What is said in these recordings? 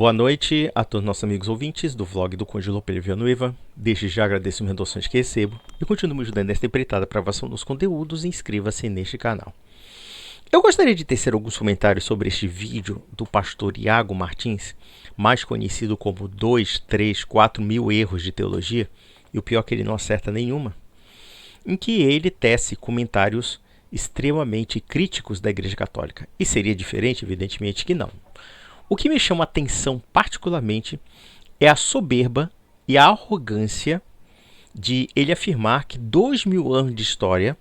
Boa noite a todos os nossos amigos ouvintes do vlog do Conde Lopeira Villanueva. Desde já agradeço as doações que recebo e continuo me ajudando nesta empreitada para aprovação dos conteúdos e inscreva-se neste canal. Eu gostaria de tecer alguns comentários sobre este vídeo do pastor Iago Martins, mais conhecido como 2, 3, 4 mil erros de teologia, e o pior é que ele não acerta nenhuma, em que ele tece comentários extremamente críticos da Igreja Católica. E seria diferente? Evidentemente que não. O que me chama a atenção particularmente é a soberba e a arrogância de ele afirmar que 2000 anos de história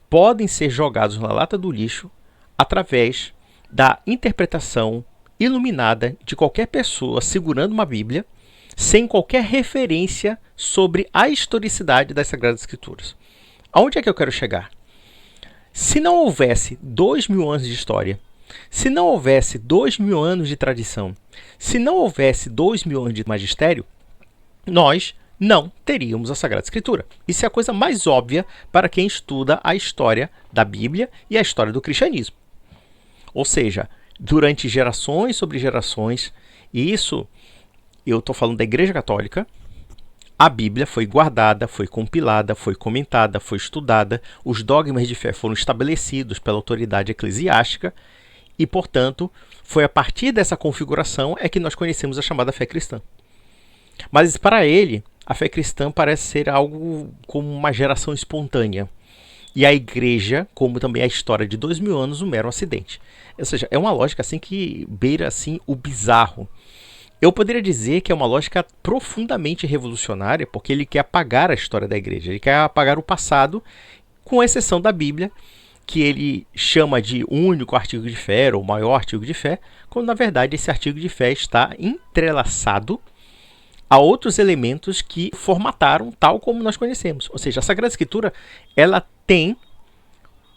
podem ser jogados na lata do lixo através da interpretação iluminada de qualquer pessoa segurando uma Bíblia, sem qualquer referência sobre a historicidade das Sagradas Escrituras. Aonde é que eu quero chegar? Se não houvesse 2000 anos de história, se não houvesse 2000 anos de tradição, se não houvesse 2000 anos de magistério, nós não teríamos a Sagrada Escritura. Isso é a coisa mais óbvia para quem estuda a história da Bíblia e a história do cristianismo. Ou seja, durante gerações sobre gerações, e isso eu estou falando da Igreja Católica, a Bíblia foi guardada, foi compilada, foi comentada, foi estudada, os dogmas de fé foram estabelecidos pela autoridade eclesiástica e, portanto, foi a partir dessa configuração é que nós conhecemos a chamada fé cristã. Mas para ele, a fé cristã parece ser algo como uma geração espontânea. E a igreja, como também a história de 2000 anos, um mero acidente. Ou seja, é uma lógica assim que beira assim o bizarro. Eu poderia dizer que é uma lógica profundamente revolucionária, porque ele quer apagar a história da igreja, ele quer apagar o passado, com exceção da Bíblia, que ele chama de único artigo de fé, ou maior artigo de fé, quando na verdade esse artigo de fé está entrelaçado a outros elementos que formataram tal como nós conhecemos. Ou seja, a Sagrada Escritura ela tem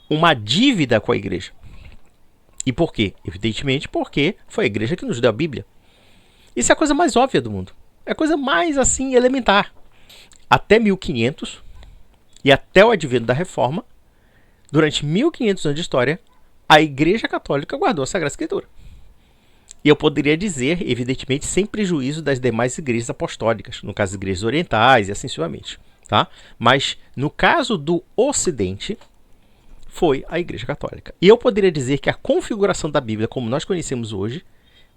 uma dívida com a igreja. E por quê? Evidentemente porque foi a igreja que nos deu a Bíblia. Isso é a coisa mais óbvia do mundo. É a coisa mais assim elementar. Até 1500 e até o advento da Reforma, durante 1500 anos de história, a Igreja Católica guardou a Sagrada Escritura. E eu poderia dizer, evidentemente, sem prejuízo das demais igrejas apostólicas, no caso das igrejas orientais e assim sucessivamente. Tá? Mas no caso do Ocidente, foi a Igreja Católica. E eu poderia dizer que a configuração da Bíblia, como nós conhecemos hoje,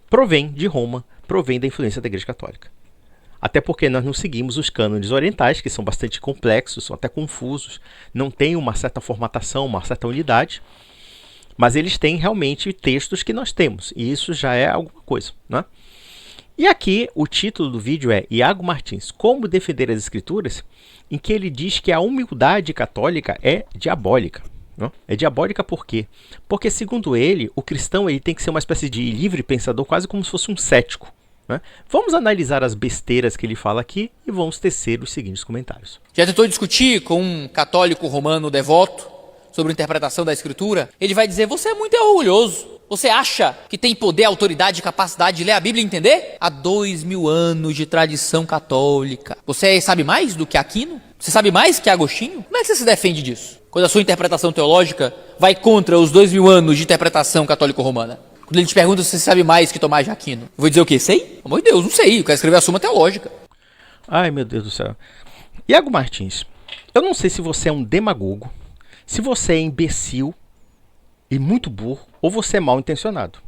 provém de Roma, provém da influência da Igreja Católica. Até porque nós não seguimos os cânones orientais, que são bastante complexos, são até confusos, não têm uma certa formatação, uma certa unidade, mas eles têm realmente textos que nós temos, e isso já é alguma coisa, né? E aqui o título do vídeo é Iago Martins, como defender as Escrituras, em que ele diz que a humildade católica é diabólica. Não? É diabólica por quê? Porque, segundo ele, o cristão ele tem que ser uma espécie de livre pensador, quase como se fosse um cético. Né? Vamos analisar as besteiras que ele fala aqui e vamos tecer os seguintes comentários. Já tentou discutir com um católico romano devoto sobre a interpretação da Escritura? Ele vai dizer, você é muito orgulhoso. Você acha que tem poder, autoridade e capacidade de ler a Bíblia e entender? Há 2000 anos de tradição católica. Você sabe mais do que Aquino? Você sabe mais que Agostinho? Como é que você se defende disso? Quando a sua interpretação teológica vai contra os 2000 anos de interpretação católico-romana. Quando ele te pergunta se você sabe mais que Tomás de Aquino. Eu vou dizer o quê? Sei? Pelo amor de Deus, não sei. Eu quero escrever a Suma Teológica. Ai, meu Deus do céu. Iago Martins, eu não sei se você é um demagogo, se você é imbecil e muito burro, ou você é mal intencionado.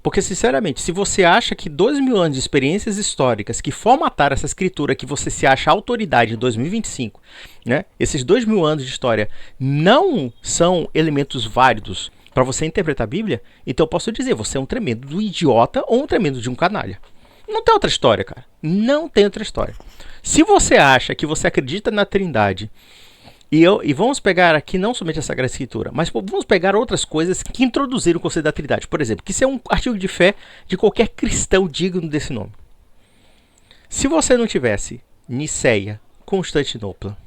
Porque, sinceramente, se você acha que 2000 anos de experiências históricas que formataram essa escritura que você se acha autoridade em 2025, né, esses 2000 anos de história não são elementos válidos para você interpretar a Bíblia, então eu posso dizer, você é um tremendo do idiota ou um tremendo de um canalha. Não tem outra história, cara. Não tem outra história. Se você acha que você acredita na Trindade, e vamos pegar aqui não somente a Sagrada Escritura, mas vamos pegar outras coisas que introduziram o conceito da Trindade. Por exemplo, que isso é um artigo de fé de qualquer cristão digno desse nome. Se você não tivesse Niceia, Constantinopla,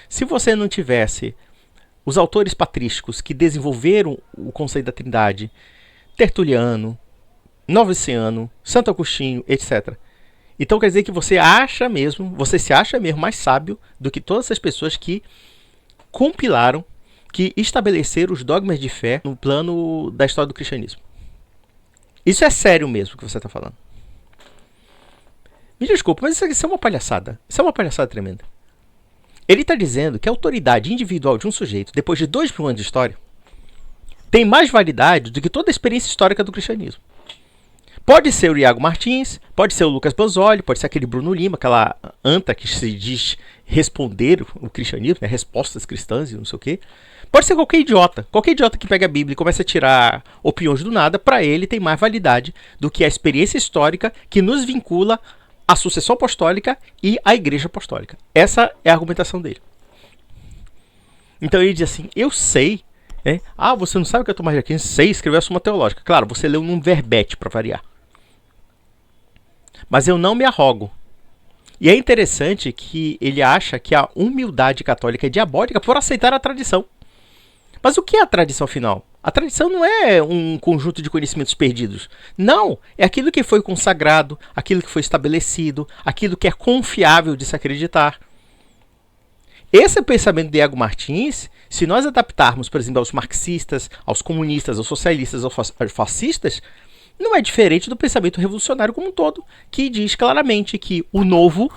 se você não tivesse os autores patrísticos que desenvolveram o conceito da Trindade, Tertuliano, Noviciano, Santo Agostinho, etc., então quer dizer que você se acha mesmo mais sábio do que todas essas pessoas que compilaram, que estabeleceram os dogmas de fé no plano da história do cristianismo. Isso é sério mesmo que você está falando. Me desculpa, mas isso é uma palhaçada. Isso é uma palhaçada tremenda. Ele está dizendo que a autoridade individual de um sujeito, depois de 2000 anos de história, tem mais validade do que toda a experiência histórica do cristianismo. Pode ser o Iago Martins, pode ser o Lucas Banzoli, pode ser aquele Bruno Lima, aquela anta que se diz responder o cristianismo, né, respostas cristãs e não sei o quê. Pode ser qualquer idiota que pega a Bíblia e começa a tirar opiniões do nada, para ele tem mais validade do que a experiência histórica que nos vincula à sucessão apostólica e à igreja apostólica. Essa é a argumentação dele. Então ele diz assim, eu sei, né? Ah, você não sabe o que é Tomás de Aquino? Sei, escreveu a Suma Teológica. Claro, você leu num verbete para variar. Mas eu não me arrogo. E é interessante que ele acha que a humildade católica é diabólica por aceitar a tradição. Mas o que é a tradição final? A tradição não é um conjunto de conhecimentos perdidos. Não, é aquilo que foi consagrado, aquilo que foi estabelecido, aquilo que é confiável de se acreditar. Esse pensamento de Iago Martins, se nós adaptarmos, por exemplo, aos marxistas, aos comunistas, aos socialistas, aos fascistas, não é diferente do pensamento revolucionário como um todo, que diz claramente que o novo,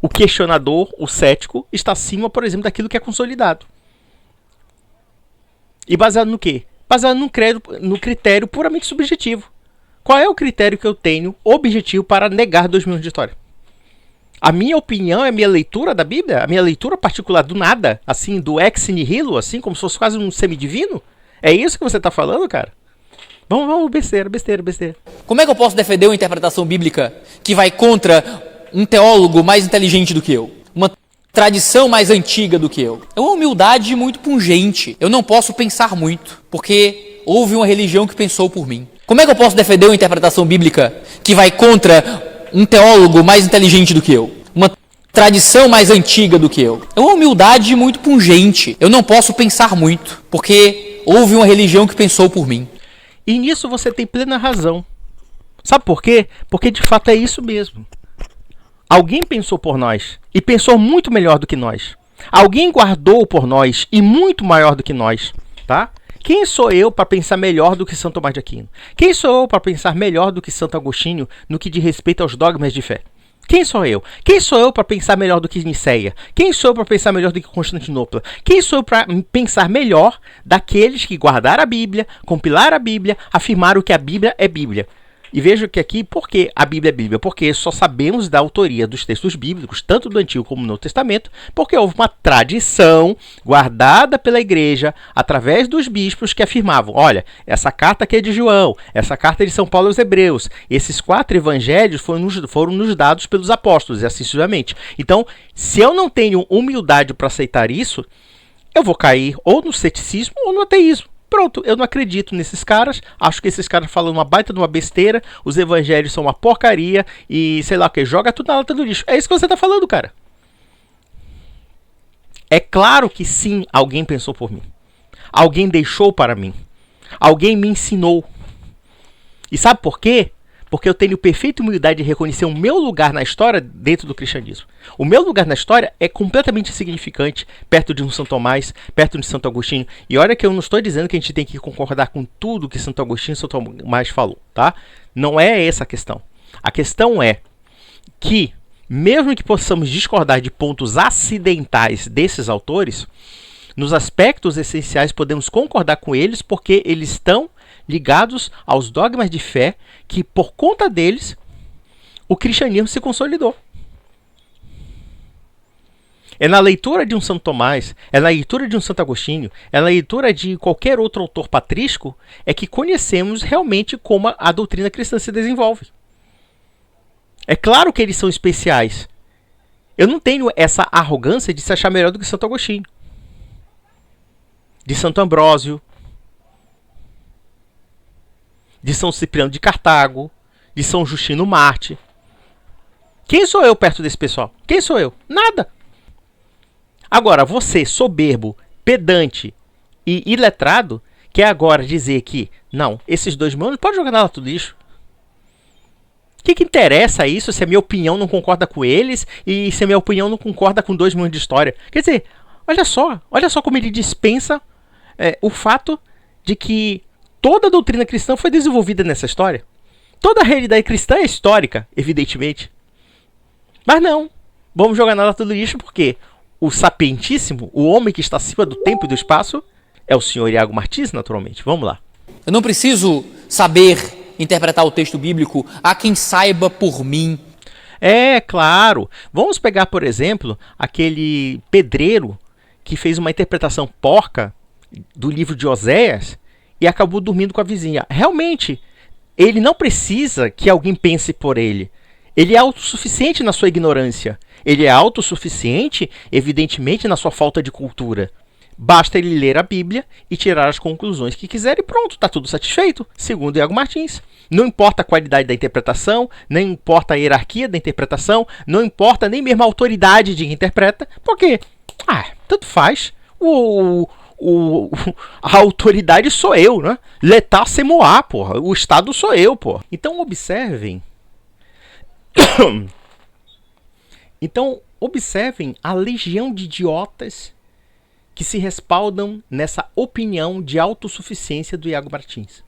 o questionador, o cético, está acima, por exemplo, daquilo que é consolidado. E baseado no quê? Baseado no critério puramente subjetivo. Qual é o critério que eu tenho objetivo para negar 2000 anos de história? A minha opinião, a minha leitura da Bíblia, a minha leitura particular do nada, assim, do ex nihilo, assim, como se fosse quase um semidivino? É isso que você está falando, cara? Vamos, besteira. Como é que eu posso defender uma interpretação bíblica que vai contra um teólogo mais inteligente do que eu? Uma tradição mais antiga do que eu? É uma humildade muito pungente. Eu não posso pensar muito, porque houve uma religião que pensou por mim. Como é que eu posso defender uma interpretação bíblica que vai contra um teólogo mais inteligente do que eu? Uma tradição mais antiga do que eu? É uma humildade muito pungente. Eu não posso pensar muito, porque houve uma religião que pensou por mim. E nisso você tem plena razão. Sabe por quê? Porque de fato é isso mesmo. Alguém pensou por nós e pensou muito melhor do que nós. Alguém guardou por nós e muito maior do que nós, tá? Quem sou eu para pensar melhor do que Santo Tomás de Aquino? Quem sou eu para pensar melhor do que Santo Agostinho no que diz respeito aos dogmas de fé? Quem sou eu? Quem sou eu para pensar melhor do que Niceia? Quem sou eu para pensar melhor do que Constantinopla? Quem sou eu para pensar melhor daqueles que guardaram a Bíblia, compilaram a Bíblia, afirmaram que a Bíblia é Bíblia? E veja que aqui, por que a Bíblia é Bíblia? Porque só sabemos da autoria dos textos bíblicos, tanto do Antigo como do Novo Testamento, porque houve uma tradição guardada pela igreja através dos bispos que afirmavam, olha, essa carta aqui é de João, essa carta é de São Paulo aos Hebreus, esses 4 evangelhos foram nos dados pelos apóstolos, e assim sucessivamente. Então, se eu não tenho humildade para aceitar isso, eu vou cair ou no ceticismo ou no ateísmo. Pronto, eu não acredito nesses caras, acho que esses caras falam uma baita de uma besteira, os evangelhos são uma porcaria e sei lá o que, joga tudo na lata do lixo. É isso que você tá falando, cara. É claro que sim, alguém pensou por mim. Alguém deixou para mim. Alguém me ensinou. E sabe por quê? Porque eu tenho perfeita humildade de reconhecer o meu lugar na história dentro do cristianismo. O meu lugar na história é completamente insignificante perto de um São Tomás, perto de Santo Agostinho. E olha que eu não estou dizendo que a gente tem que concordar com tudo que Santo Agostinho e Santo Tomás falou, tá? Não é essa a questão. A questão é que, mesmo que possamos discordar de pontos acidentais desses autores, nos aspectos essenciais podemos concordar com eles porque eles estão ligados aos dogmas de fé que, por conta deles, o cristianismo se consolidou. É na leitura de um Santo Tomás, é na leitura de um Santo Agostinho, é na leitura de qualquer outro autor patrístico é que conhecemos realmente como a doutrina cristã se desenvolve. É claro que eles são especiais. Eu não tenho essa arrogância de se achar melhor do que Santo Agostinho, de Santo Ambrósio, de São Cipriano de Cartago, de São Justino Marte. Quem sou eu perto desse pessoal? Quem sou eu? Nada. Agora, você, soberbo, pedante e iletrado, quer agora dizer que, não, esses 2 mil anos pode jogar na lata do lixo. O que interessa isso se a minha opinião não concorda com eles e se a minha opinião não concorda com 2 mil anos de história? Quer dizer, olha só como ele dispensa o fato de que toda a doutrina cristã foi desenvolvida nessa história. Toda a realidade cristã é histórica, evidentemente. Mas não, vamos jogar na lata do lixo porque o sapientíssimo, o homem que está acima do tempo e do espaço, é o senhor Iago Martins, naturalmente. Vamos lá. Eu não preciso saber interpretar o texto bíblico. Há quem saiba por mim. É, claro. Vamos pegar, por exemplo, aquele pedreiro que fez uma interpretação porca do livro de Oséias e acabou dormindo com a vizinha. Realmente, ele não precisa que alguém pense por ele. Ele é autossuficiente na sua ignorância. Ele é autossuficiente, evidentemente, na sua falta de cultura. Basta ele ler a Bíblia e tirar as conclusões que quiser e pronto, está tudo satisfeito, segundo Iago Martins. Não importa a qualidade da interpretação, não importa a hierarquia da interpretação, não importa nem mesmo a autoridade de quem interpreta, porque, tanto faz. A autoridade sou eu, né? L'État c'est moi, porra. O Estado sou eu, porra. Então observem a legião de idiotas que se respaldam nessa opinião de autossuficiência do Iago Martins.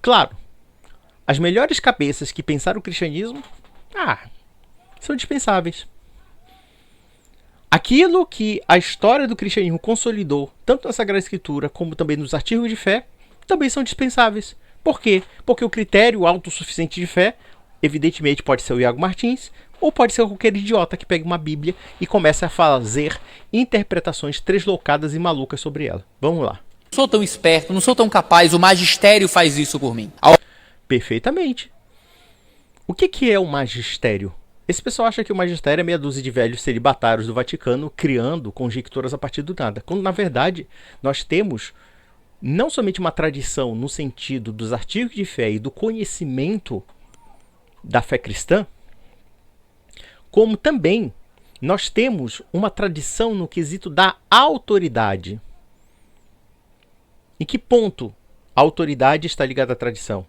Claro, as melhores cabeças que pensaram o cristianismo, são dispensáveis. Aquilo que a história do cristianismo consolidou, tanto na Sagrada Escritura como também nos artigos de fé, também são dispensáveis. Por quê? Porque o critério autossuficiente de fé, evidentemente, pode ser o Iago Martins, ou pode ser qualquer idiota que pegue uma Bíblia e comece a fazer interpretações tresloucadas e malucas sobre ela. Vamos lá. Não sou tão esperto, não sou tão capaz, o magistério faz isso por mim. Perfeitamente. O que é o magistério? Esse pessoal acha que o magistério é meia dúzia de velhos celibatários do Vaticano criando conjecturas a partir do nada. Quando, na verdade, nós temos não somente uma tradição no sentido dos artigos de fé e do conhecimento da fé cristã, como também nós temos uma tradição no quesito da autoridade. Em que ponto a autoridade está ligada à tradição?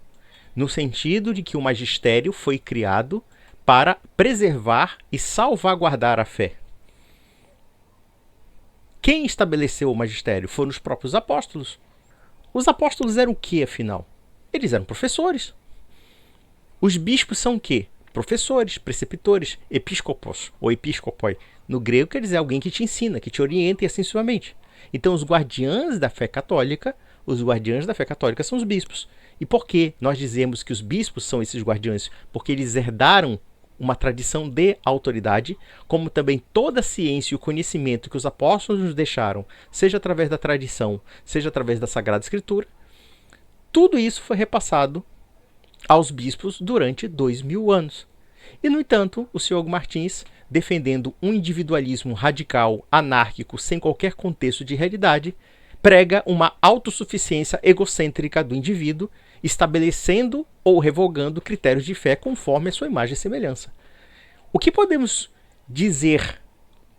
No sentido de que o magistério foi criado para preservar e salvaguardar a fé. Quem estabeleceu o magistério? Foram os próprios apóstolos. Os apóstolos eram o que, afinal? Eles eram professores. Os bispos são o quê? Professores, preceptores, episcopos ou episcopoi. No grego quer dizer alguém que te ensina, que te orienta e assim sucessivamente. Então os guardiães da fé católica são os bispos. E por que nós dizemos que os bispos são esses guardiões? Porque eles herdaram uma tradição de autoridade, como também toda a ciência e o conhecimento que os apóstolos nos deixaram, seja através da tradição, seja através da Sagrada Escritura, tudo isso foi repassado aos bispos durante 2000 anos. E, no entanto, o senhor Martins, defendendo um individualismo radical, anárquico, sem qualquer contexto de realidade, prega uma autossuficiência egocêntrica do indivíduo, estabelecendo ou revogando critérios de fé conforme a sua imagem e semelhança. O que podemos dizer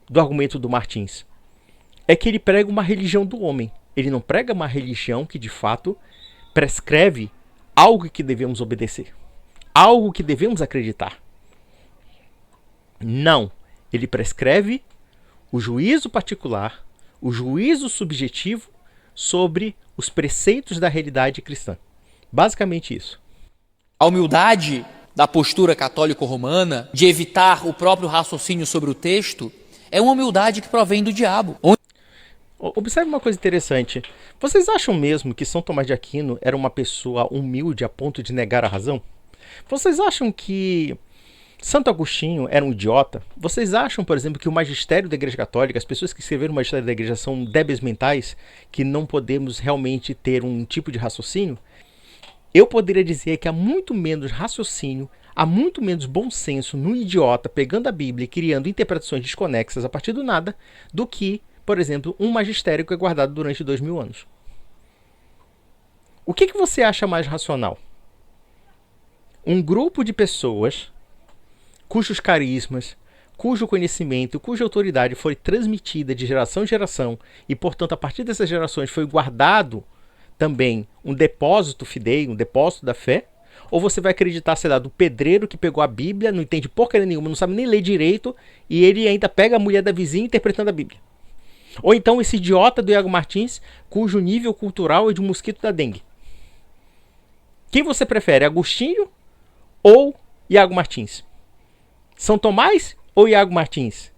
do argumento do Martins? É que ele prega uma religião do homem. Ele não prega uma religião que, de fato, prescreve algo que devemos obedecer, algo que devemos acreditar. Não. Ele prescreve o juízo particular, o juízo subjetivo sobre os preceitos da realidade cristã. Basicamente isso. A humildade da postura católico-romana de evitar o próprio raciocínio sobre o texto é uma humildade que provém do diabo. Observe uma coisa interessante. Vocês acham mesmo que São Tomás de Aquino era uma pessoa humilde a ponto de negar a razão? Vocês acham que Santo Agostinho era um idiota? Vocês acham, por exemplo, que o magistério da Igreja Católica, as pessoas que escreveram o magistério da Igreja são débeis mentais, que não podemos realmente ter um tipo de raciocínio? Eu poderia dizer que há muito menos raciocínio, há muito menos bom senso num idiota pegando a Bíblia e criando interpretações desconexas a partir do nada, do que, por exemplo, um magistério que é guardado durante 2000 anos. O que você acha mais racional? Um grupo de pessoas cujos carismas, cujo conhecimento, cuja autoridade foi transmitida de geração em geração e, portanto, a partir dessas gerações foi guardado também um depósito fidei, um depósito da fé? Ou você vai acreditar, sei lá, do pedreiro que pegou a Bíblia, não entende porcaria nenhuma, não sabe nem ler direito, e ele ainda pega a mulher da vizinha interpretando a Bíblia? Ou então esse idiota do Iago Martins, cujo nível cultural é de um mosquito da dengue. Quem você prefere, Agostinho ou Iago Martins? São Tomás ou Iago Martins?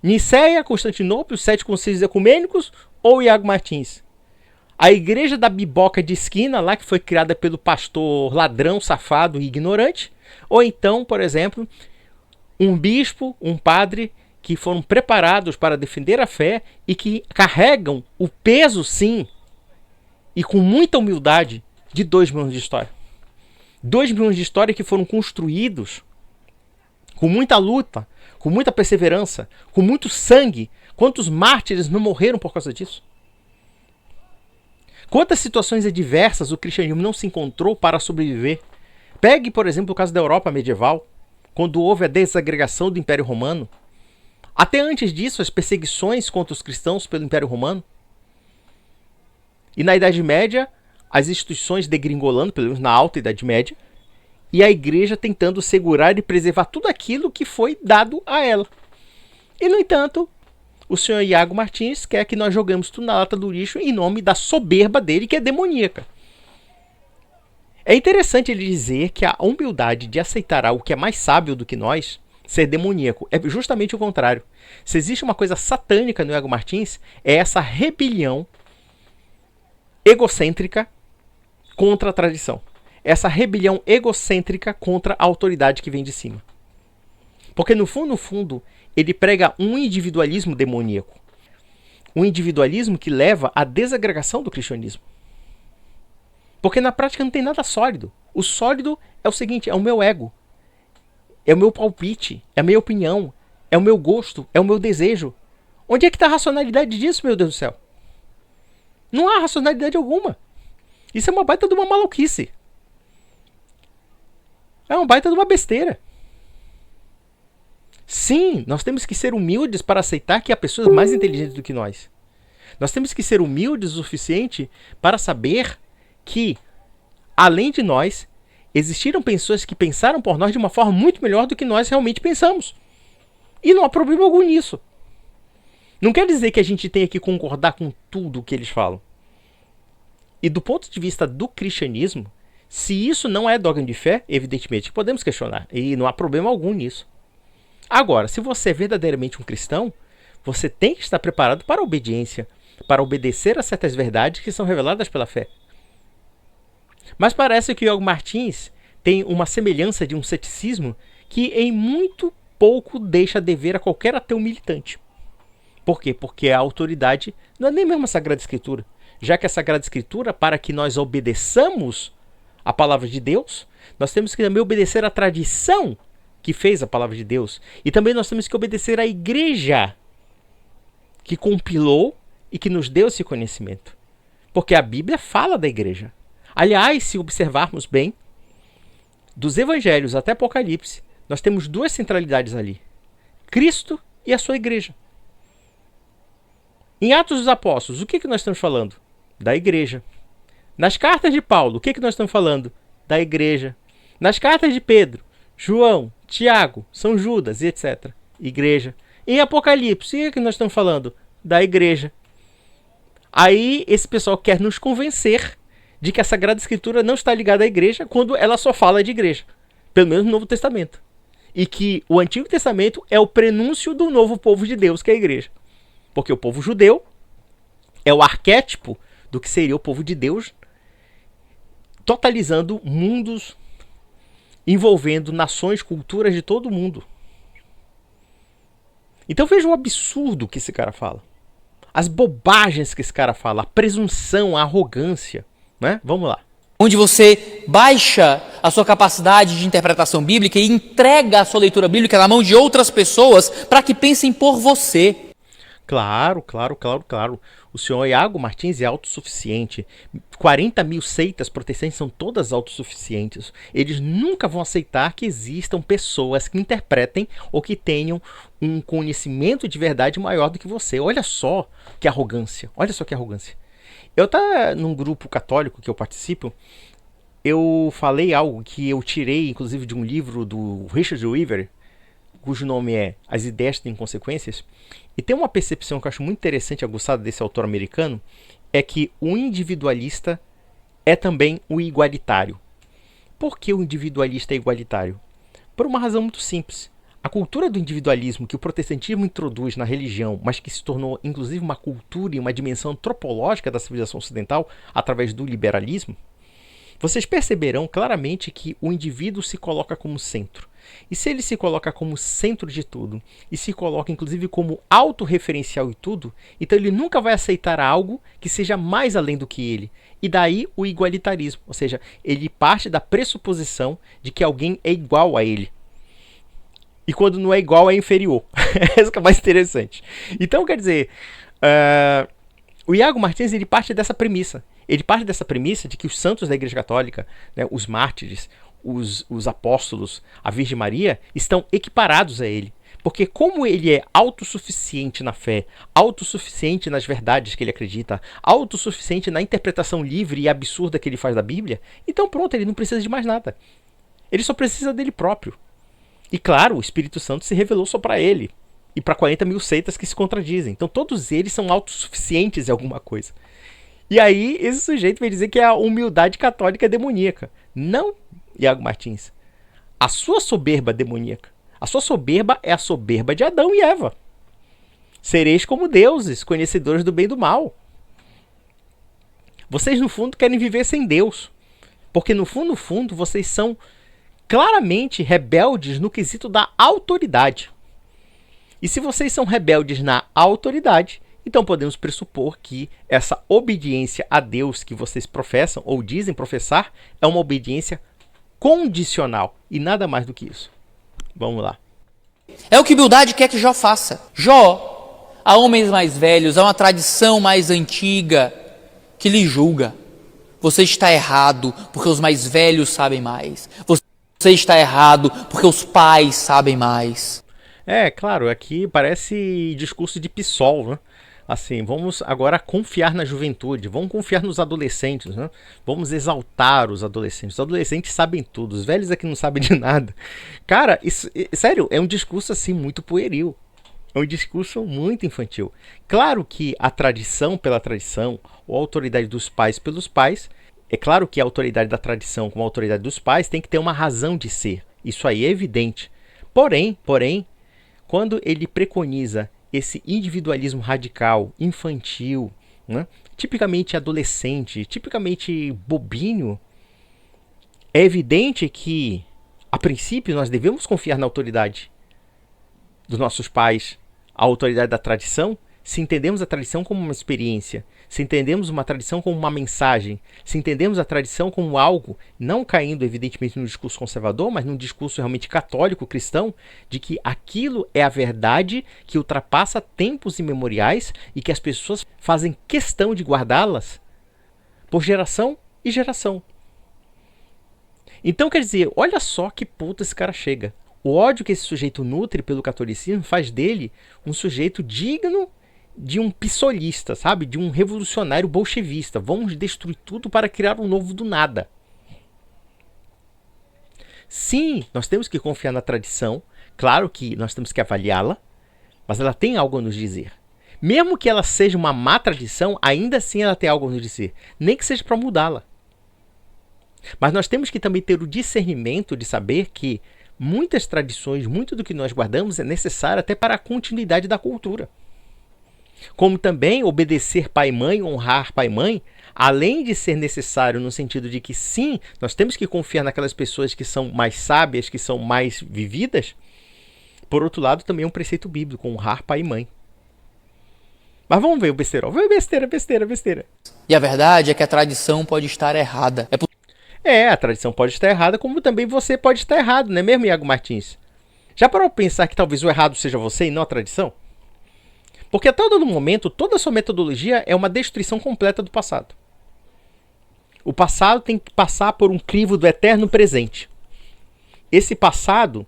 Niceia, Constantinopla, os 7 concílios ecumênicos ou Iago Martins? A igreja da biboca de esquina, lá que foi criada pelo pastor ladrão, safado e ignorante? Ou então, por exemplo, um bispo, um padre que foram preparados para defender a fé e que carregam o peso, sim, e com muita humildade, de 2 mil anos de história. 2 mil anos de história que foram construídos com muita luta, com muita perseverança, com muito sangue. Quantos mártires não morreram por causa disso? Quantas situações adversas o cristianismo não se encontrou para sobreviver? Pegue, por exemplo, o caso da Europa medieval, quando houve a desagregação do Império Romano. Até antes disso, as perseguições contra os cristãos pelo Império Romano. E na Idade Média, as instituições degringolando, pelo menos na Alta Idade Média, e a igreja tentando segurar e preservar tudo aquilo que foi dado a ela. E, no entanto, o senhor Iago Martins quer que nós joguemos tudo na lata do lixo em nome da soberba dele, que é demoníaca. É interessante ele dizer que a humildade de aceitar algo que é mais sábio do que nós, ser demoníaco, é justamente o contrário. Se existe uma coisa satânica no Iago Martins, é essa rebelião egocêntrica contra a tradição. Essa rebelião egocêntrica contra a autoridade que vem de cima. Porque no fundo, ele prega um individualismo demoníaco. Um individualismo que leva à desagregação do cristianismo. Porque na prática não tem nada sólido. O sólido é o seguinte, é o meu ego. É o meu palpite, é a minha opinião, é o meu gosto, é o meu desejo. Onde é que está a racionalidade disso, meu Deus do céu? Não há racionalidade alguma. Isso é uma baita de uma maluquice. É uma baita de uma besteira. Sim, nós temos que ser humildes para aceitar que há pessoas mais inteligentes do que nós. Nós temos que ser humildes o suficiente para saber que, além de nós, existiram pessoas que pensaram por nós de uma forma muito melhor do que nós realmente pensamos. E não há problema algum nisso. Não quer dizer que a gente tenha que concordar com tudo o que eles falam. E do ponto de vista do cristianismo, se isso não é dogma de fé, evidentemente podemos questionar. E não há problema algum nisso. Agora, se você é verdadeiramente um cristão, você tem que estar preparado para a obediência, para obedecer a certas verdades que são reveladas pela fé. Mas parece que o Iago Martins tem uma semelhança de um ceticismo que em muito pouco deixa dever a qualquer ateu militante. Por quê? Porque a autoridade não é nem mesmo a Sagrada Escritura. Já que a Sagrada Escritura, para que nós obedeçamos a palavra de Deus, nós temos que também obedecer a tradição que fez a palavra de Deus. E também nós temos que obedecer à igreja que compilou e que nos deu esse conhecimento. Porque a Bíblia fala da igreja. Aliás, se observarmos bem, dos evangelhos até Apocalipse, nós temos 2 centralidades ali. Cristo e a sua igreja. Em Atos dos Apóstolos, o que nós estamos falando? Da igreja. Nas cartas de Paulo, o que nós estamos falando? Da igreja. Nas cartas de Pedro, João, Tiago, São Judas e etc. Igreja. Em Apocalipse, o que nós estamos falando? Da igreja. Aí esse pessoal quer nos convencer de que a Sagrada Escritura não está ligada à igreja quando ela só fala de igreja. Pelo menos no Novo Testamento. E que o Antigo Testamento é o prenúncio do novo povo de Deus, que é a igreja. Porque o povo judeu é o arquétipo do que seria o povo de Deus, totalizando mundos, envolvendo nações, culturas de todo mundo. Então veja o absurdo que esse cara fala. As bobagens que esse cara fala, a presunção, a arrogância. Né? Vamos lá. Onde você baixa a sua capacidade de interpretação bíblica e entrega a sua leitura bíblica na mão de outras pessoas para que pensem por você. Claro. O senhor Iago Martins é autossuficiente. 40 mil seitas protestantes são todas autossuficientes. Eles nunca vão aceitar que existam pessoas que interpretem ou que tenham um conhecimento de verdade maior do que você. Olha só que arrogância. Eu num grupo católico que eu participo, eu falei algo que eu tirei, inclusive, de um livro do Richard Weaver, cujo nome é As Ideias Têm Consequências, e tem uma percepção que eu acho muito interessante, aguçada desse autor americano, é que o individualista é também o igualitário. Por que o individualista é igualitário? Por uma razão muito simples. A cultura do individualismo que o protestantismo introduz na religião, mas que se tornou inclusive uma cultura e uma dimensão antropológica da civilização ocidental através do liberalismo, vocês perceberão claramente que o indivíduo se coloca como centro. E se ele se coloca como centro de tudo, e se coloca inclusive como autorreferencial em tudo, então ele nunca vai aceitar algo que seja mais além do que ele. E daí o igualitarismo, ou seja, ele parte da pressuposição de que alguém é igual a ele. E quando não é igual, é inferior. Essa que é mais interessante. Então, quer dizer, o Iago Martins ele parte dessa premissa. Ele parte dessa premissa de que os santos da Igreja Católica, né, os mártires, os apóstolos, a Virgem Maria, estão equiparados a ele. Porque como ele é autossuficiente na fé, autossuficiente nas verdades que ele acredita, autossuficiente na interpretação livre e absurda que ele faz da Bíblia, então pronto, ele não precisa de mais nada. Ele só precisa dele próprio. E claro, o Espírito Santo se revelou só para ele. E para 40 mil seitas que se contradizem. Então todos eles são autossuficientes em alguma coisa. E aí esse sujeito vai dizer que a humildade católica é demoníaca. Não, Iago Martins. A sua soberba é demoníaca. A sua soberba é a soberba de Adão e Eva. Sereis como deuses, conhecedores do bem e do mal. Vocês no fundo querem viver sem Deus. Porque no fundo, vocês são claramente rebeldes no quesito da autoridade. E se vocês são rebeldes na autoridade, então podemos pressupor que essa obediência a Deus que vocês professam ou dizem professar é uma obediência condicional e nada mais do que isso. Vamos lá. É o que Bildade quer que Jó faça. Jó, há homens mais velhos, há uma tradição mais antiga que lhe julga. Você está errado porque os mais velhos sabem mais. Você está errado porque os pais sabem mais. É, claro, aqui parece discurso de PSOL, né? Assim, vamos agora confiar na juventude, vamos confiar nos adolescentes, né? Vamos exaltar os adolescentes. Os adolescentes sabem tudo, os velhos aqui não sabem de nada. Cara, isso, sério, é um discurso assim muito pueril. É um discurso muito infantil. Claro que a tradição pela tradição, ou a autoridade dos pais pelos pais, é claro que a autoridade da tradição como a autoridade dos pais tem que ter uma razão de ser. Isso aí é evidente. Porém, quando ele preconiza esse individualismo radical, infantil, né, tipicamente adolescente, tipicamente bobinho, é evidente que, a princípio, nós devemos confiar na autoridade dos nossos pais, a autoridade da tradição, se entendemos a tradição como uma experiência, se entendemos uma tradição como uma mensagem, se entendemos a tradição como algo, não caindo evidentemente num discurso conservador, mas num discurso realmente católico, cristão, de que aquilo é a verdade que ultrapassa tempos imemoriais e que as pessoas fazem questão de guardá-las por geração e geração. Então quer dizer, olha só que puta esse cara chega. O ódio que esse sujeito nutre pelo catolicismo faz dele um sujeito digno de um pissolista, sabe? De um revolucionário bolchevista. Vamos destruir tudo para criar um novo do nada. Sim, nós temos que confiar na tradição. Claro que nós temos que avaliá-la, mas ela tem algo a nos dizer. Mesmo que ela seja uma má tradição, ainda assim ela tem algo a nos dizer. Nem que seja para mudá-la. Mas nós temos que também ter o discernimento de saber que muitas tradições, muito do que nós guardamos é necessário até para a continuidade da cultura. Como também obedecer pai e mãe, honrar pai e mãe, além de ser necessário no sentido de que sim, nós temos que confiar naquelas pessoas que são mais sábias, que são mais vividas, por outro lado também é um preceito bíblico, honrar pai e mãe. Mas vamos ver o besteirol. Vamos ver besteira. E a verdade é que a tradição pode estar errada. A tradição pode estar errada, como também você pode estar errado, não é mesmo, Iago Martins? Já parou para pensar que talvez o errado seja você e não a tradição? Porque a todo momento, toda a sua metodologia é uma destruição completa do passado. O passado tem que passar por um crivo do eterno presente. Esse passado,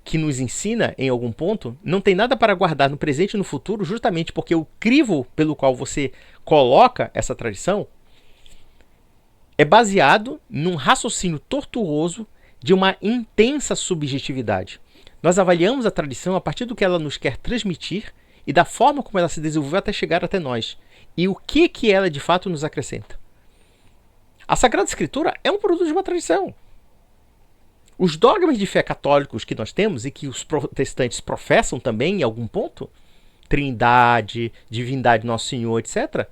que nos ensina em algum ponto, não tem nada para guardar no presente e no futuro, justamente porque o crivo pelo qual você coloca essa tradição é baseado num raciocínio tortuoso de uma intensa subjetividade. Nós avaliamos a tradição a partir do que ela nos quer transmitir e da forma como ela se desenvolveu até chegar até nós. E o que ela de fato nos acrescenta. A Sagrada Escritura é um produto de uma tradição. Os dogmas de fé católicos que nós temos e que os protestantes professam também em algum ponto, Trindade, Divindade Nosso Senhor, etc.,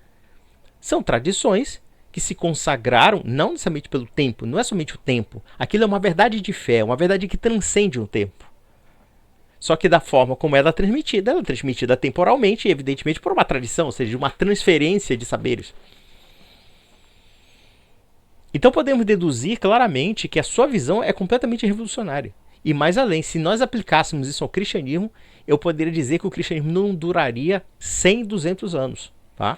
são tradições que se consagraram não necessariamente pelo tempo, não é somente o tempo. Aquilo é uma verdade de fé, uma verdade que transcende o tempo. Só que da forma como ela é transmitida temporalmente e evidentemente por uma tradição, ou seja, uma transferência de saberes. Então podemos deduzir claramente que a sua visão é completamente revolucionária. E mais além, se nós aplicássemos isso ao cristianismo, eu poderia dizer que o cristianismo não duraria 100, 200 anos. Tá?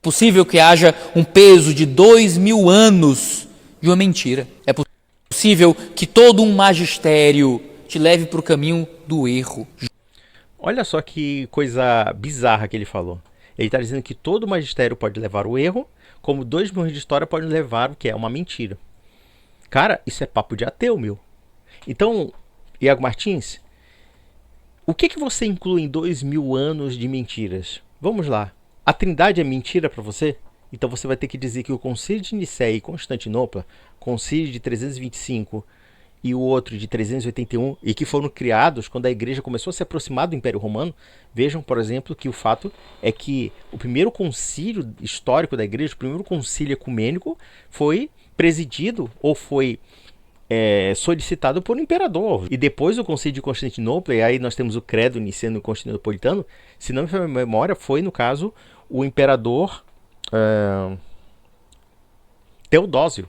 Possível que haja um peso de 2000 anos de uma mentira. É possível que todo um magistério te leve para o caminho do erro. Olha só que coisa bizarra que ele falou. Ele está dizendo que todo magistério pode levar ao erro, como 2000 anos de história podem levar o que é uma mentira. Cara, isso é papo de ateu, meu. Então, Iago Martins, o que você inclui em 2000 anos de mentiras? Vamos lá. A Trindade é mentira para você? Então você vai ter que dizer que o Concílio de Nicéia e Constantinopla, Concílio de 325 e o outro de 381, e que foram criados quando a igreja começou a se aproximar do Império Romano. Vejam, por exemplo, que o fato é que o primeiro concílio histórico da igreja, o primeiro concílio ecumênico, foi presidido ou foi solicitado por um imperador. E depois o Concílio de Constantinopla, e aí nós temos o credo niceno e constantinopolitano, se não me falha a memória, foi, no caso, o imperador Teodósio.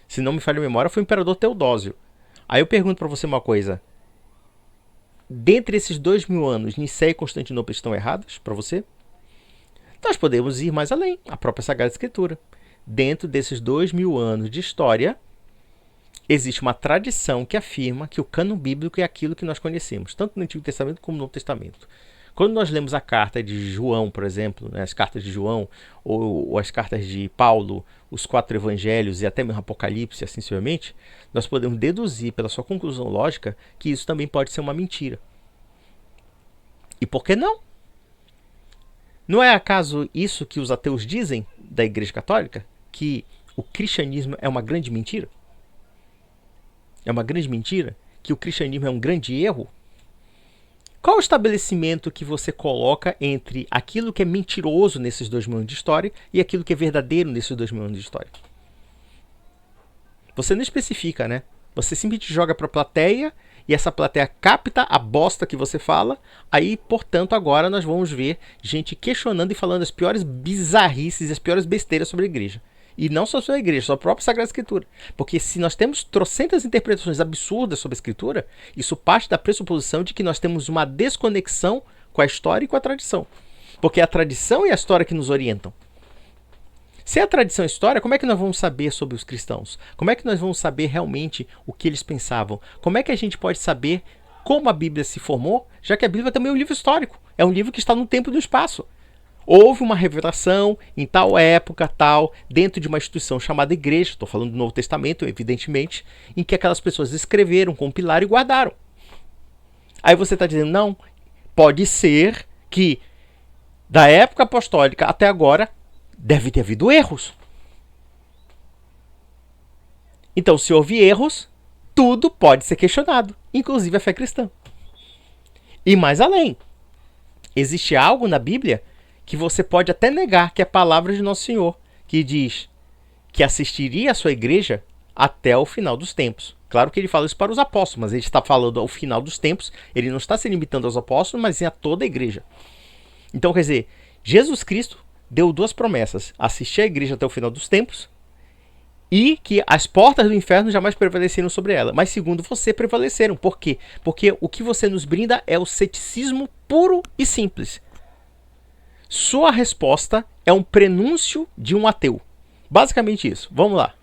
Se não me falha a memória, foi o imperador Teodósio. Aí eu pergunto para você uma coisa. Dentre esses 2000 anos, Nicéia e Constantinopla estão erradas para você? Nós podemos ir mais além, a própria Sagrada Escritura. Dentro desses 2000 anos de história, existe uma tradição que afirma que o cânon bíblico é aquilo que nós conhecemos, tanto no Antigo Testamento como no Novo Testamento. Quando nós lemos a carta de João, por exemplo, né, as cartas de João, ou as cartas de Paulo, os 4 evangelhos e até mesmo Apocalipse, assim sucessivamente, nós podemos deduzir pela sua conclusão lógica que isso também pode ser uma mentira. E por que não? Não é acaso isso que os ateus dizem da Igreja Católica? Que o cristianismo é uma grande mentira? É uma grande mentira? Que o cristianismo é um grande erro? Qual o estabelecimento que você coloca entre aquilo que é mentiroso nesses 2000 anos de história e aquilo que é verdadeiro nesses 2000 anos de história? Você não especifica, né? Você simplesmente joga para a plateia e essa plateia capta a bosta que você fala. Aí, portanto, agora nós vamos ver gente questionando e falando as piores bizarrices e as piores besteiras sobre a igreja. E não só sobre a igreja, sobre a própria Sagrada Escritura. Porque se nós temos trocentas interpretações absurdas sobre a Escritura, isso parte da pressuposição de que nós temos uma desconexão com a história e com a tradição. Porque é a tradição e a história que nos orientam. Se é a tradição e a história, como é que nós vamos saber sobre os cristãos? Como é que nós vamos saber realmente o que eles pensavam? Como é que a gente pode saber como a Bíblia se formou, já que a Bíblia também é um livro histórico. É um livro que está no tempo e no espaço. Houve uma revelação em tal época, tal, dentro de uma instituição chamada igreja, estou falando do Novo Testamento, evidentemente, em que aquelas pessoas escreveram, compilaram e guardaram. Aí você está dizendo, não, pode ser que da época apostólica até agora deve ter havido erros. Então, se houve erros, tudo pode ser questionado, inclusive a fé cristã. E mais além, existe algo na Bíblia que você pode até negar, que é a palavra de Nosso Senhor, que diz que assistiria à sua igreja até o final dos tempos. Claro que ele fala isso para os apóstolos, mas ele está falando ao final dos tempos, ele não está se limitando aos apóstolos, mas a toda a igreja. Então, quer dizer, Jesus Cristo deu 2 promessas: assistir à igreja até o final dos tempos e que as portas do inferno jamais prevaleceram sobre ela. Mas segundo você, prevaleceram. Por quê? Porque o que você nos brinda é o ceticismo puro e simples. Sua resposta é um prenúncio de um ateu. Basicamente isso. Vamos lá.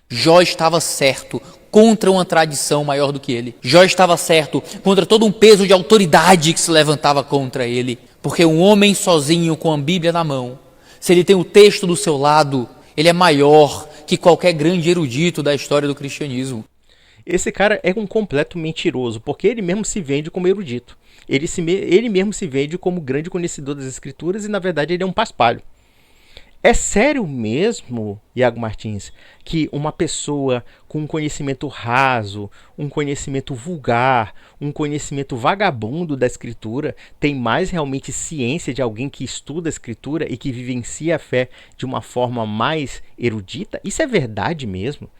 Jó estava certo contra uma tradição maior do que ele. Jó estava certo contra todo um peso de autoridade que se levantava contra ele. Porque um homem sozinho com a Bíblia na mão, se ele tem o texto do seu lado, ele é maior que qualquer grande erudito da história do cristianismo. Esse cara é um completo mentiroso, porque ele mesmo se vende como erudito. Ele mesmo se vende como grande conhecedor das escrituras e, na verdade, ele é um paspalho. É sério mesmo, Iago Martins, que uma pessoa com um conhecimento raso, um conhecimento vulgar, um conhecimento vagabundo da escritura tem mais realmente ciência de alguém que estuda a escritura e que vivencia a fé de uma forma mais erudita? Isso é verdade mesmo?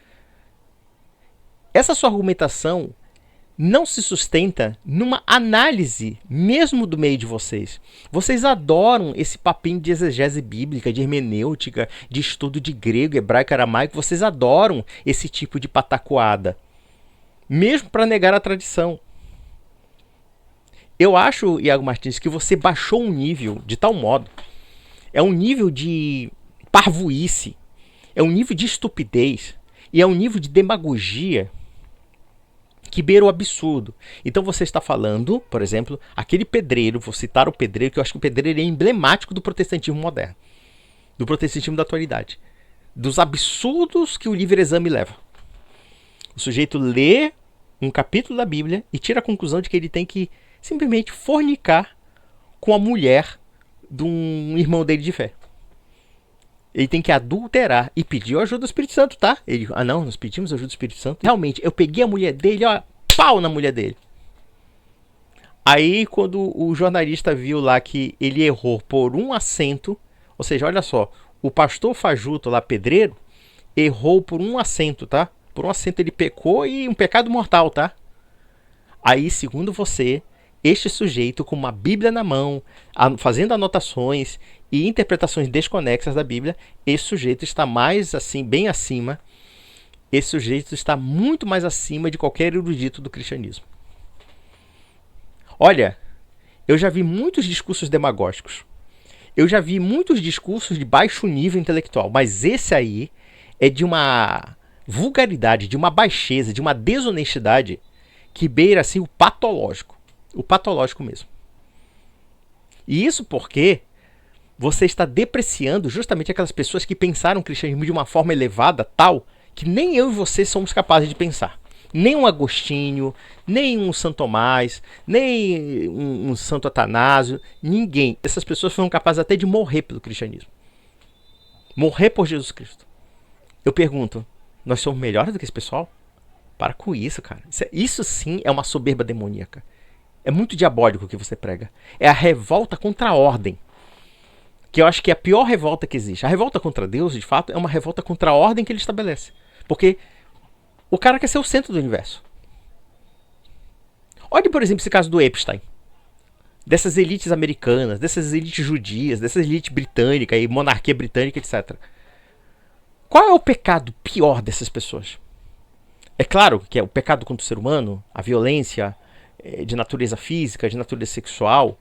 Essa sua argumentação não se sustenta numa análise mesmo do meio de vocês. Vocês adoram esse papinho de exegese bíblica, de hermenêutica, de estudo de grego, hebraico, aramaico. Vocês adoram esse tipo de patacoada, mesmo para negar a tradição. Eu acho, Iago Martins, que você baixou um nível de tal modo. É um nível de parvoíce, é um nível de estupidez e é um nível de demagogia que beira o absurdo. Então você está falando, por exemplo, aquele pedreiro, vou citar o pedreiro, que eu acho que o pedreiro é emblemático do protestantismo moderno, do protestantismo da atualidade, dos absurdos que o livre-exame leva. O sujeito lê um capítulo da Bíblia e tira a conclusão de que ele tem que simplesmente fornicar com a mulher de um irmão dele de fé. Ele tem que adulterar e pediu a ajuda do Espírito Santo, tá? Ele, não, nós pedimos a ajuda do Espírito Santo. Realmente, eu peguei a mulher dele, ó, pau na mulher dele. Aí, quando o jornalista viu lá que ele errou por um acento, ou seja, olha só, o pastor fajuto lá, pedreiro, errou por um acento, tá? Por um acento ele pecou e um pecado mortal, tá? Aí, segundo você, este sujeito com uma Bíblia na mão, fazendo anotações e interpretações desconexas da Bíblia, esse sujeito está mais assim, bem acima, esse sujeito está muito mais acima de qualquer erudito do cristianismo. Olha, eu já vi muitos discursos demagógicos, eu já vi muitos discursos de baixo nível intelectual, mas esse aí é de uma vulgaridade, de uma baixeza, de uma desonestidade que beira assim o patológico mesmo. E isso porque você está depreciando justamente aquelas pessoas que pensaram o cristianismo de uma forma elevada, tal, que nem eu e você somos capazes de pensar. Nem um Agostinho, nem um Santo Tomás, nem um Santo Atanásio, ninguém. Essas pessoas foram capazes até de morrer pelo cristianismo. Morrer por Jesus Cristo. Eu pergunto, nós somos melhores do que esse pessoal? Para com isso, cara. Isso sim é uma soberba demoníaca. É muito diabólico o que você prega. É a revolta contra a ordem. Que eu acho que é a pior revolta que existe. A revolta contra Deus, de fato, é uma revolta contra a ordem que ele estabelece. Porque o cara quer ser o centro do universo. Olhe, por exemplo, esse caso do Epstein. Dessas elites americanas, dessas elites judias, dessas elites britânicas, e monarquia britânica, etc. Qual é o pecado pior dessas pessoas? É claro que é o pecado contra o ser humano, a violência de natureza física, de natureza sexual,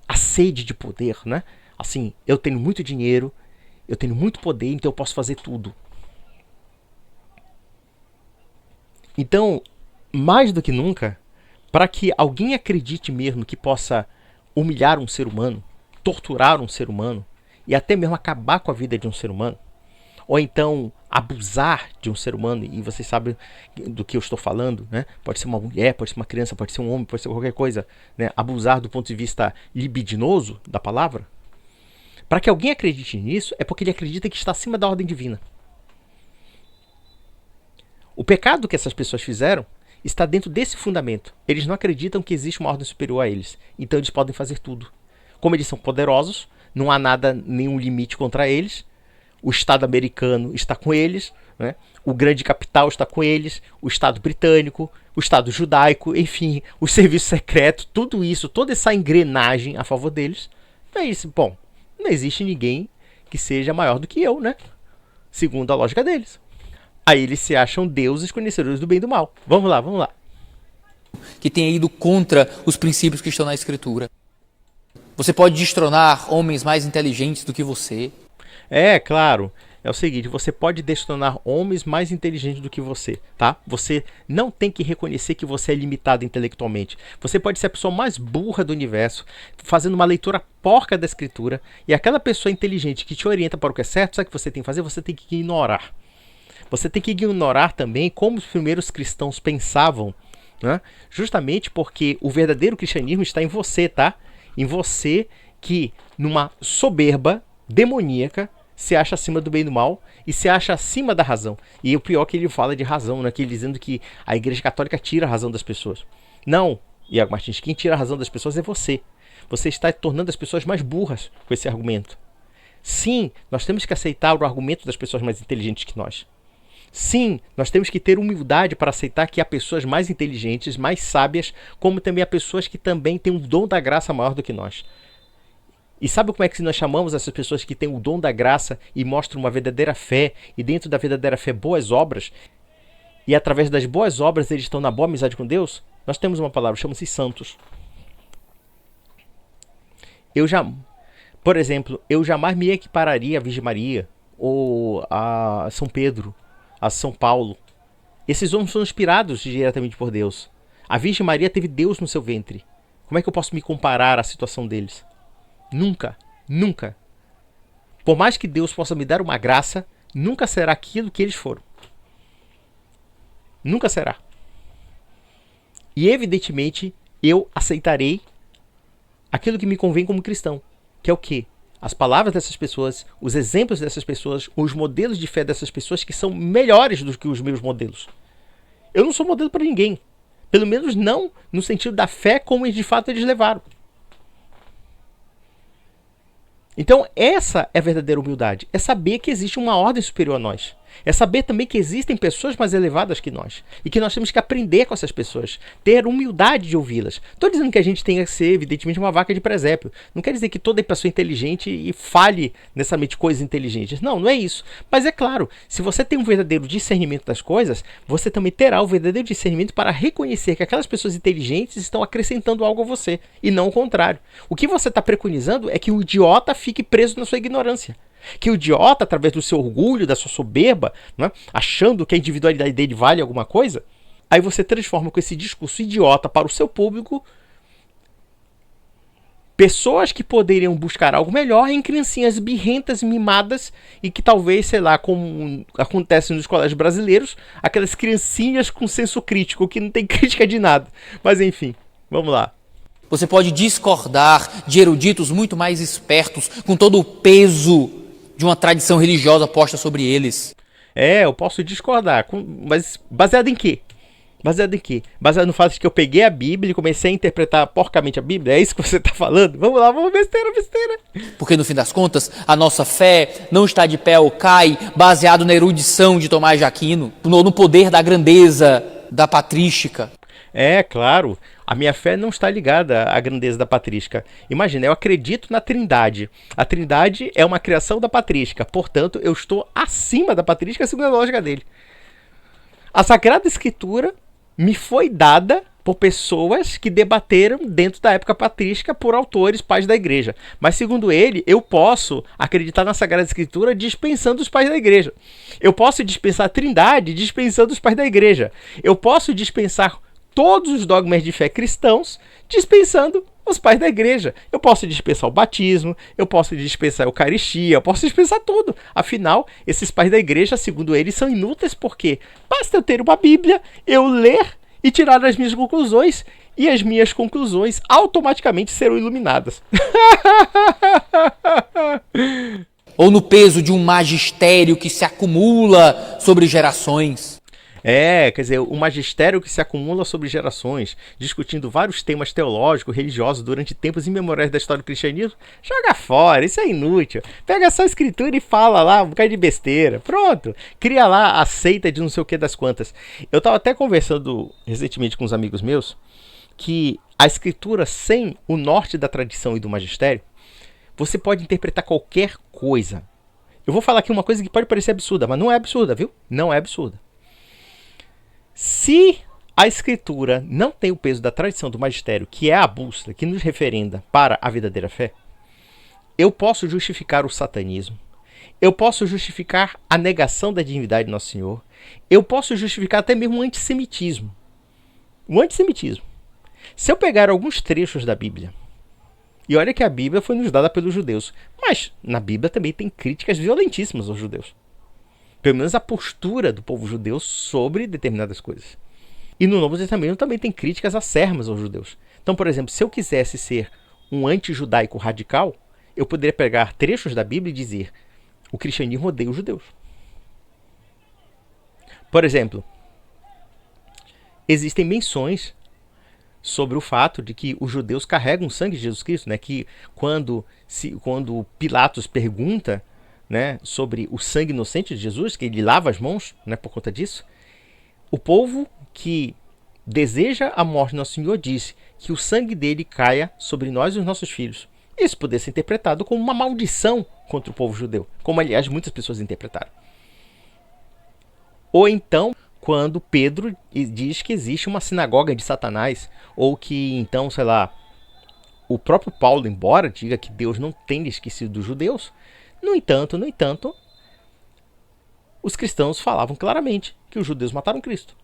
a sede de poder, né? Assim, eu tenho muito dinheiro, eu tenho muito poder, então eu posso fazer tudo. Então, mais do que nunca, para que alguém acredite mesmo que possa humilhar um ser humano, torturar um ser humano e até mesmo acabar com a vida de um ser humano, ou então abusar de um ser humano, e vocês sabem do que eu estou falando, né? Pode ser uma mulher, pode ser uma criança, pode ser um homem, pode ser qualquer coisa, né? Abusar do ponto de vista libidinoso da palavra. Para que alguém acredite nisso, é porque ele acredita que está acima da ordem divina. O pecado que essas pessoas fizeram está dentro desse fundamento. Eles não acreditam que existe uma ordem superior a eles. Então eles podem fazer tudo. Como eles são poderosos, não há nada, nenhum limite contra eles. O Estado americano está com eles, né? O grande capital está com eles, o Estado britânico, o Estado judaico, enfim, o serviço secreto, tudo isso, toda essa engrenagem a favor deles. É isso, bom, não existe ninguém que seja maior do que eu, né? Segundo a lógica deles. Aí eles se acham deuses conhecedores do bem e do mal. Vamos lá. Que tenha ido contra os princípios que estão na Escritura. Você pode destronar homens mais inteligentes do que você. É, claro. É o seguinte, você pode destronar homens mais inteligentes do que você, tá? Você não tem que reconhecer que você é limitado intelectualmente. Você pode ser a pessoa mais burra do universo, fazendo uma leitura porca da Escritura, e aquela pessoa inteligente que te orienta para o que é certo, sabe o que você tem que fazer? Você tem que ignorar. Você tem que ignorar também como os primeiros cristãos pensavam, né? Justamente porque o verdadeiro cristianismo está em você, tá? Em você que, numa soberba demoníaca, se acha acima do bem e do mal e se acha acima da razão. E o pior é que ele fala de razão, né? Que ele dizendo que a Igreja Católica tira a razão das pessoas. Não, Iago Martins, quem tira a razão das pessoas é você. Você está tornando as pessoas mais burras com esse argumento. Sim, nós temos que aceitar o argumento das pessoas mais inteligentes que nós. Sim, nós temos que ter humildade para aceitar que há pessoas mais inteligentes, mais sábias, como também há pessoas que também têm um dom da graça maior do que nós. E sabe como é que nós chamamos essas pessoas que têm o dom da graça e mostram uma verdadeira fé, e dentro da verdadeira fé boas obras, e através das boas obras eles estão na boa amizade com Deus? Nós temos uma palavra, chama-se santos. Por exemplo, eu jamais me equipararia a Virgem Maria, ou a São Pedro, a São Paulo. Esses homens foram inspirados diretamente por Deus. A Virgem Maria teve Deus no seu ventre. Como é que eu posso me comparar à situação deles? Nunca, nunca. Por mais que Deus possa me dar uma graça, nunca será aquilo que eles foram. Nunca será. E evidentemente, eu aceitarei aquilo que me convém como cristão. Que é o quê? As palavras dessas pessoas, os exemplos dessas pessoas, os modelos de fé dessas pessoas que são melhores do que os meus modelos. Eu não sou modelo para ninguém. Pelo menos não no sentido da fé como de fato eles levaram. Então essa é a verdadeira humildade. É saber que existe uma ordem superior a nós. É saber também que existem pessoas mais elevadas que nós. E que nós temos que aprender com essas pessoas. Ter humildade de ouvi-las. Estou dizendo que a gente tenha que ser, evidentemente, uma vaca de presépio. Não quer dizer que toda pessoa inteligente e fale nessa mente coisas inteligentes. Não, não é isso. Mas é claro, se você tem um verdadeiro discernimento das coisas, você também terá o verdadeiro discernimento para reconhecer que aquelas pessoas inteligentes estão acrescentando algo a você. E não o contrário. O que você está preconizando é que o idiota fique preso na sua ignorância. Que o idiota, através do seu orgulho, da sua soberba, né, achando que a individualidade dele vale alguma coisa, aí você transforma com esse discurso idiota para o seu público pessoas que poderiam buscar algo melhor em criancinhas birrentas, mimadas e que talvez, sei lá, como acontece nos colégios brasileiros, aquelas criancinhas com senso crítico, que não tem crítica de nada. Mas enfim, vamos lá. Você pode discordar de eruditos muito mais espertos, com todo o peso de uma tradição religiosa posta sobre eles. Eu posso discordar, mas baseado em quê? Baseado em quê? Baseado no fato de que eu peguei a Bíblia e comecei a interpretar porcamente a Bíblia? É isso que você está falando? Vamos lá, vamos besteira. Porque no fim das contas, a nossa fé não está de pé ou cai baseado na erudição de Tomás de Aquino, no poder da grandeza da patrística. Claro, a minha fé não está ligada à grandeza da patrística. Imagina, eu acredito na Trindade. A Trindade é uma criação da patrística, portanto, eu estou acima da patrística segundo a lógica dele. A Sagrada Escritura me foi dada por pessoas que debateram dentro da época patrística por autores, pais da igreja. Mas segundo ele, eu posso acreditar na Sagrada Escritura dispensando os pais da igreja. Eu posso dispensar a Trindade dispensando os pais da igreja. Eu posso dispensar todos os dogmas de fé cristãos, dispensando os pais da igreja. Eu posso dispensar o batismo, eu posso dispensar a Eucaristia, eu posso dispensar tudo. Afinal, esses pais da igreja, segundo eles, são inúteis porque basta eu ter uma Bíblia, eu ler e tirar as minhas conclusões, e as minhas conclusões automaticamente serão iluminadas. Ou no peso de um magistério que se acumula sobre gerações. Quer dizer, o magistério que se acumula sobre gerações, discutindo vários temas teológicos, religiosos durante tempos imemoriais da história do cristianismo, joga fora, isso é inútil. Pega só a escritura e fala lá um bocado de besteira. Pronto, cria lá a seita de não sei o que das quantas. Eu estava até conversando recentemente com uns amigos meus que a escritura sem o norte da tradição e do magistério, você pode interpretar qualquer coisa. Eu vou falar aqui uma coisa que pode parecer absurda, mas não é absurda, viu? Não é absurda. Se a escritura não tem o peso da tradição do magistério, que é a bússola que nos referenda para a verdadeira fé, eu posso justificar o satanismo, eu posso justificar a negação da divindade de Nosso Senhor, eu posso justificar até mesmo o antissemitismo. O antissemitismo. Se eu pegar alguns trechos da Bíblia, e olha que a Bíblia foi nos dada pelos judeus, mas na Bíblia também tem críticas violentíssimas aos judeus. Pelo menos a postura do povo judeu sobre determinadas coisas. E no Novo Testamento também tem críticas acérrimas aos judeus. Então, por exemplo, se eu quisesse ser um anti-judaico radical, eu poderia pegar trechos da Bíblia e dizer: o cristianismo odeia os judeus. Por exemplo, existem menções sobre o fato de que os judeus carregam o sangue de Jesus Cristo, né? Que quando Pilatos pergunta, né, sobre o sangue inocente de Jesus, que ele lava as mãos, né, por conta disso, o povo que deseja a morte do nosso Senhor disse que o sangue dele caia sobre nós e os nossos filhos. Isso poderia ser interpretado como uma maldição contra o povo judeu, como aliás muitas pessoas interpretaram. Ou então, quando Pedro diz que existe uma sinagoga de Satanás, ou que então, sei lá, o próprio Paulo, embora diga que Deus não tem esquecido dos judeus, no entanto, os cristãos falavam claramente que os judeus mataram Cristo.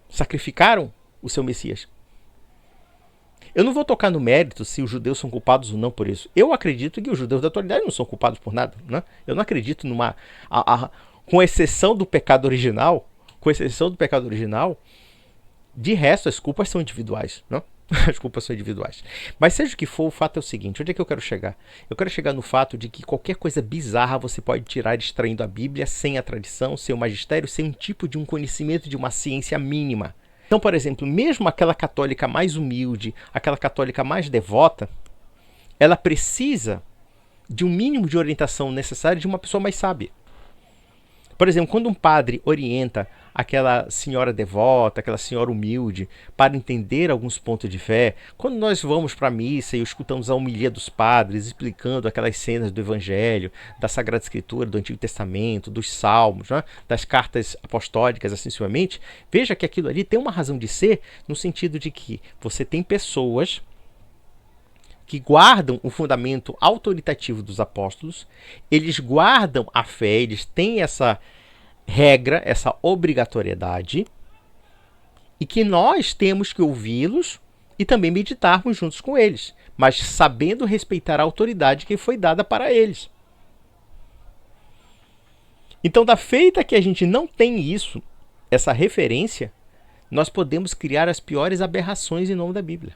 Sacrificaram o seu Messias. Eu não vou tocar no mérito se os judeus são culpados ou não por isso. Eu acredito que os judeus da atualidade não são culpados por nada, né? Eu não acredito numa... com exceção do pecado original, de resto as culpas são individuais, né? As culpas são individuais. Mas seja o que for, o fato é o seguinte: onde é que eu quero chegar? Eu quero chegar no fato de que qualquer coisa bizarra você pode tirar extraindo a Bíblia sem a tradição, sem o magistério, sem um tipo de um conhecimento de uma ciência mínima. Então, por exemplo, mesmo aquela católica mais humilde, aquela católica mais devota, ela precisa de um mínimo de orientação necessária de uma pessoa mais sábia. Por exemplo, quando um padre orienta aquela senhora devota, aquela senhora humilde, para entender alguns pontos de fé, quando nós vamos para a missa e escutamos a homilia dos padres explicando aquelas cenas do Evangelho, da Sagrada Escritura, do Antigo Testamento, dos Salmos, né, das cartas apostólicas, assim sucessivamente, veja que aquilo ali tem uma razão de ser, no sentido de que você tem pessoas que guardam o fundamento autoritativo dos apóstolos, eles guardam a fé, eles têm essa regra, essa obrigatoriedade, e que nós temos que ouvi-los e também meditarmos juntos com eles, mas sabendo respeitar a autoridade que foi dada para eles. Então, da feita que a gente não tem isso, essa referência, nós podemos criar as piores aberrações em nome da Bíblia.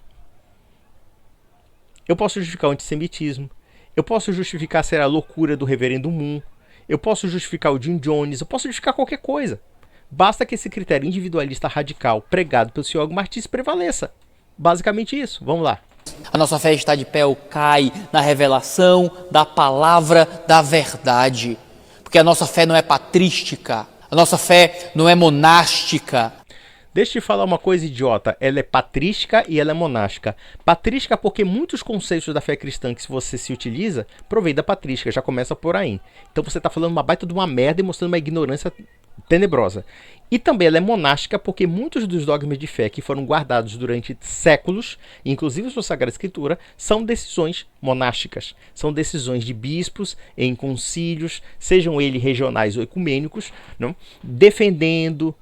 Eu posso justificar o antissemitismo, eu posso justificar a loucura do reverendo Moon, eu posso justificar o Jim Jones, eu posso justificar qualquer coisa. Basta que esse critério individualista radical pregado pelo Sr. Martins prevaleça. Basicamente isso. Vamos lá. A nossa fé está de pé ou cai na revelação da palavra da verdade. Porque a nossa fé não é patrística, a nossa fé não é monástica. Deixa eu te falar uma coisa idiota, ela é patrística e ela é monástica. Patrística porque muitos conceitos da fé cristã que você se utiliza provém da patrística, já começa por aí. Então você está falando uma baita de uma merda e mostrando uma ignorância tenebrosa. E também ela é monástica porque muitos dos dogmas de fé que foram guardados durante séculos, inclusive a sua Sagrada Escritura, são decisões monásticas. São decisões de bispos em concílios, sejam eles regionais ou ecumênicos, não? Defendendo,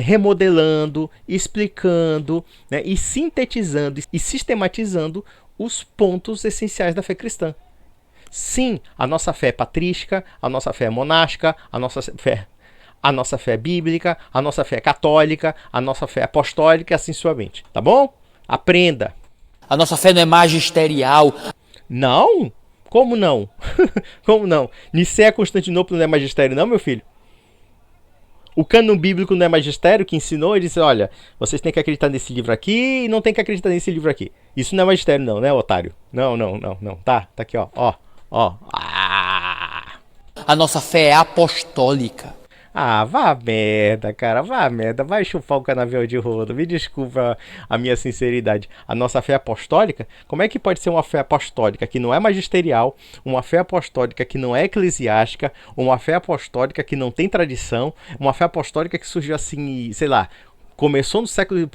remodelando, explicando, né, e sintetizando e sistematizando os pontos essenciais da fé cristã. Sim, a nossa fé é patrística, a nossa fé é monástica, a nossa fé é bíblica, a nossa fé é católica, a nossa fé é apostólica, assim suavemente. Tá bom? Aprenda. A nossa fé não é magisterial. Não? Como não? Como não? Nicéia, Constantinopla não é magistério não, meu filho? O cânon bíblico não é magistério que ensinou? Ele disse, olha, vocês têm que acreditar nesse livro aqui e não tem que acreditar nesse livro aqui. Isso não é magistério não, né, otário? Não. Tá aqui, ó. A nossa fé é apostólica. Ah, vá merda, cara, vá merda, vai chupar o canavial de rodo, me desculpa a minha sinceridade. A nossa fé apostólica, como é que pode ser uma fé apostólica que não é magisterial, uma fé apostólica que não é eclesiástica, uma fé apostólica que não tem tradição, uma fé apostólica que surgiu assim, sei lá, começou no século I,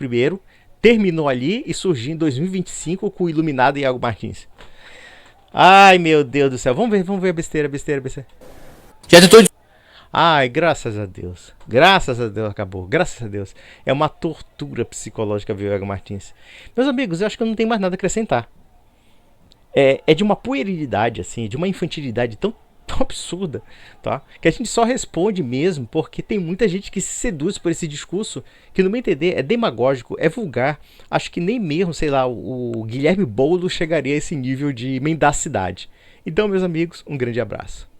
terminou ali e surgiu em 2025 com o iluminado Iago Martins. Ai, meu Deus do céu, vamos ver a besteira. Já tentou... Ai, graças a Deus, acabou, graças a Deus. É uma tortura psicológica ver o Iago Martins. Meus amigos, eu acho que eu não tenho mais nada a acrescentar. É de uma puerilidade, assim, de uma infantilidade tão tão absurda, tá? Que a gente só responde mesmo porque tem muita gente que se seduz por esse discurso que, no meu entender, é demagógico, é vulgar. Acho que nem mesmo, sei lá, o Guilherme Boulos chegaria a esse nível de mendacidade. Então, meus amigos, um grande abraço.